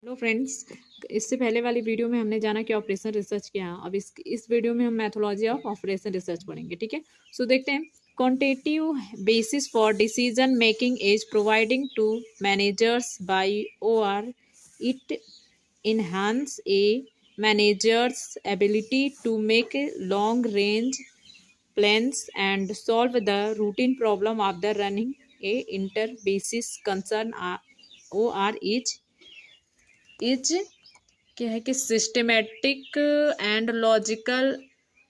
Hello friends, इससे पहले वाली वीडियो में हमने जाना कि ऑपरेशन रिसर्च क्या है। अब इस वीडियो में हम मैथोलॉजी ऑफ ऑपरेशन रिसर्च पढ़ेंगे। ठीक है, सो देखते हैं। Quantitative basis for decision making is providing to managers by OR it enhance a manager's ability to make long range plans and solve the routine problem of the running a inter basis concern OR is क्या है कि systematic and logical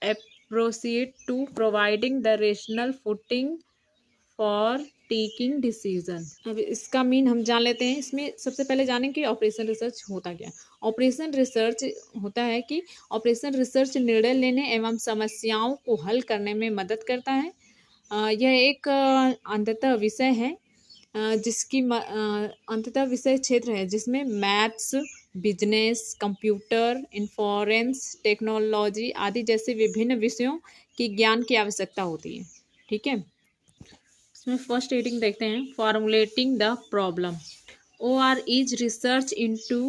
approach to providing the rational footing for taking decision. अब इसका mean हम जान लेते हैं। इसमें सबसे पहले जानें कि ऑपरेशन रिसर्च होता क्या है। ऑपरेशन रिसर्च होता है कि ऑपरेशन रिसर्च निर्णय लेने एवं समस्याओं को हल करने में मदद करता है। यह एक अंततः विषय है जिसकी अंततः विषय क्षेत्र है जिसमें मैथ्स, बिजनेस, कंप्यूटर, इन्फोरेंस टेक्नोलॉजी आदि जैसे विभिन्न विषयों की ज्ञान की आवश्यकता होती है। ठीक है, इसमें फर्स्ट रीडिंग देखते हैं। Formulating the problem. OR is research into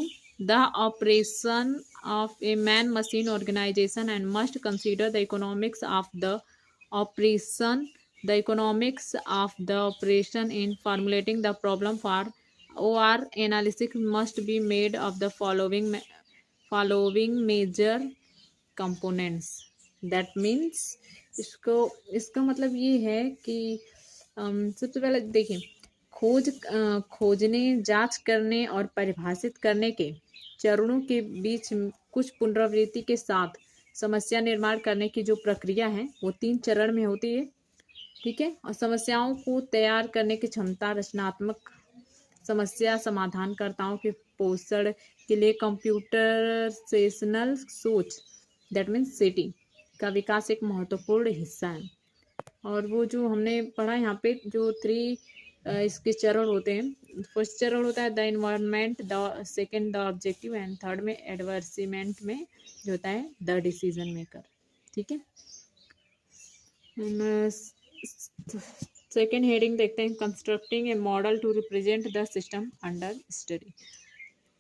the operation of a man machine organization and must consider the economics of the operation. The economics of the operation in formulating the problem for OR analysis must be made of the following major components. That means इसका मतलब ये है कि सबसे पहले देखिए, खोजने, जांच करने और परिभाषित करने के चरणों के बीच कुछ पुनरावृत्ति के साथ समस्या निर्माण करने की जो प्रक्रिया है वो 3 चरण में होती है। ठीक है, और समस्याओं को तैयार करने की क्षमता, रचनात्मक समस्या समाधानकर्ताओं के पोषण के लिए कंप्यूटेशनल सोच दैट मीन्स सिटी का विकास एक महत्वपूर्ण हिस्सा है। और वो जो हमने पढ़ा यहाँ पे जो 3 इसके चरण होते हैं। फर्स्ट चरण होता है the environment, the second the objective and third में एडवर्सिमेंट में जो होता है द डिसीजन मेकर। ठीक है, सेकेंड हेडिंग देखते हैं। Constructing a model to represent the system under study.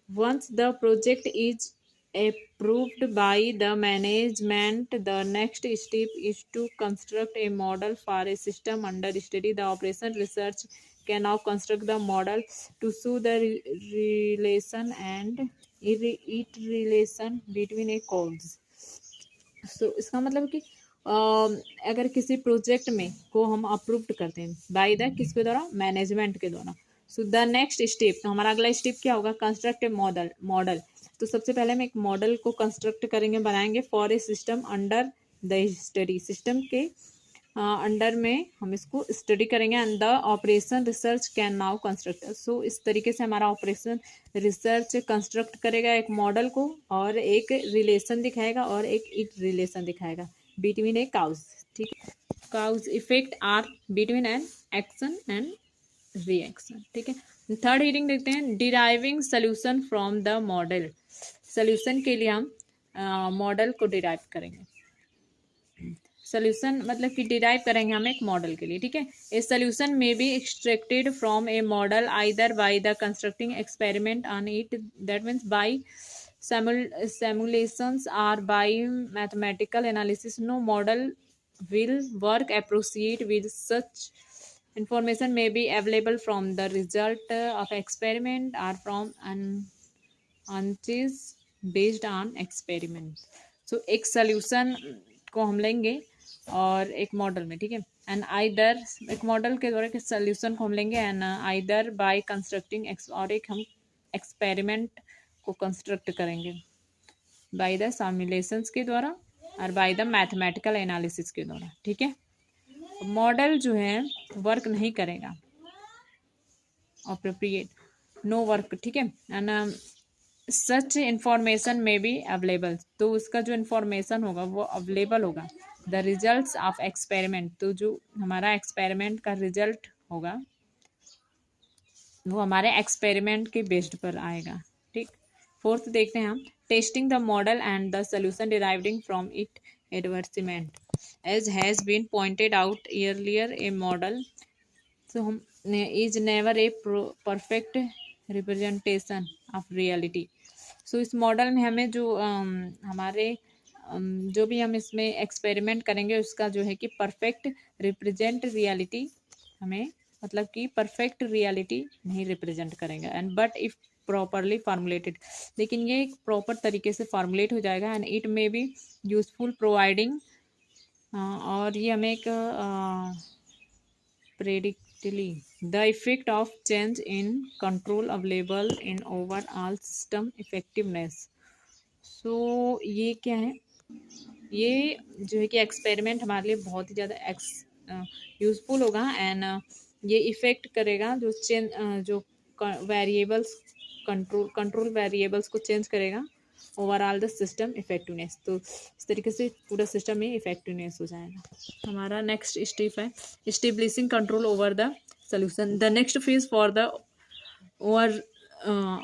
Once the project is approved by the management, the next step is to construct a model for a system under study. The operation research can now construct the model to show the relation and interrelation between a cause. So इसका मतलब कि अगर किसी project में को हम approved करते हैं बाय द किसके द्वारा, मैनेजमेंट के द्वारा। सो द नेक्स्ट स्टेप, तो हमारा अगला स्टेप क्या होगा, कंस्ट्रक्ट ए मॉडल। तो सबसे पहले हम एक मॉडल को कंस्ट्रक्ट करेंगे, बनाएंगे for a system under the study. System के अंडर में हम इसको स्टडी करेंगे and the operation research can now construct. So इस तरीके से हमारा ऑपरेशन रिसर्च कंस्ट्रक्ट करेगा एक मॉडल को और एक रिलेशन दिखाएगा और एक रिलेशन दिखाएगा बिटवीन ए काउज। ठीक है, cause effect are between an action and reaction. ठीक है, थर्ड हीडिंग देखते हैं। Deriving solution from the model. Solution के लिए हम मॉडल को डिराइव करेंगे। सोल्यूशन मतलब कि डिराइव करेंगे हम एक मॉडल के लिए। ठीक है, ए सोल्यूशन में be extracted from A model either by the constructing experiment on it, that means by simulations or by mathematical analysis. No model will work appropriate with such information may be available from the result of experiment or from hunches based on experiment. So एक solution को हम लेंगे और एक model में, ठीक है, and either एक मॉडल के द्वारा एक सोल्यूशन को हम लेंगे एंड आइदर बाय कंस्ट्रक्टिंग और एक हम एक्सपेरिमेंट को कंस्ट्रक्ट करेंगे बाय द सिमुलेशंस के द्वारा और बाय द मैथमेटिकल एनालिसिस के द्वारा। ठीक है, मॉडल जो है वर्क नहीं करेगा, अप्रोप्रिएट नो वर्क। ठीक है, and such information may be available, तो उसका जो इंफॉर्मेशन होगा वो अवेलेबल होगा। द रिजल्ट्स ऑफ एक्सपेरिमेंट, तो जो हमारा एक्सपेरिमेंट का रिजल्ट होगा वो हमारे एक्सपेरिमेंट के बेस्ड पर आएगा। ठीक, फोर्थ देखते हैं हम। Testing the model and the solution deriving from it advertisement as has been pointed out earlier a model so is never a perfect representation of reality. So इस मॉडल में हमें जो हमारे जो भी हम इसमें एक्सपेरिमेंट करेंगे उसका जो है कि परफेक्ट रिप्रेजेंट रियलिटी हमें मतलब कि परफेक्ट रियलिटी नहीं रिप्रेजेंट करेंगे and but if properly formulated, लेकिन ये एक प्रॉपर तरीके से फार्मुलेट हो जाएगा and it may be useful providing, और ये हमें एक predictably the effect of change in control available in overall system effectiveness. सो ये क्या है, ये जो है कि एक्सपेरिमेंट हमारे लिए बहुत ही ज़्यादा यूजफुल होगा एंड ये इफ़ेक्ट करेगा जो चेंज जो वेरिएबल्स कंट्रोल वेरिएबल्स को चेंज करेगा ओवरऑल द सिस्टम इफेक्टिवनेस। तो इस तरीके से पूरा सिस्टम में इफेक्टिवनेस हो जाएगा। हमारा नेक्स्ट स्टेप है establishing control over the solution. The next phase for the over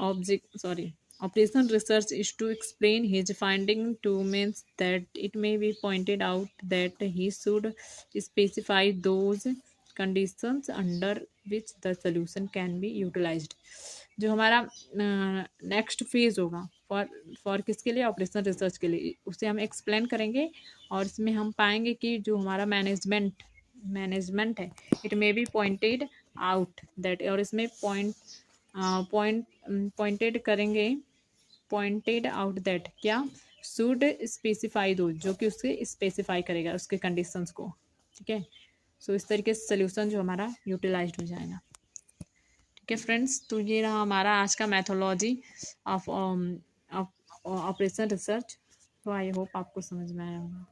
object sorry operational research is to explain his finding to means that it may be pointed out that he should specify those conditions under which the solution can be utilized। जो हमारा next phase होगा for किसके लिए, operational research के लिए, उसे हम explain करेंगे और इसमें हम पाएंगे कि जो हमारा मैनेजमेंट है it may be pointed out that, और इसमें पॉइंटेड करेंगे पॉइंटेड आउट दैट क्या शुड स्पेसिफाई दो, जो कि उसके स्पेसिफाई करेगा उसके कंडीशंस को। ठीक है, सो इस तरीके से सोल्यूशन जो हमारा यूटिलाइज्ड हो जाएगा। ठीक है फ्रेंड्स, तो ये रहा हमारा आज का मैथोलॉजी ऑफ ऑपरेशन रिसर्च। तो आई होप आपको समझ में आया होगा।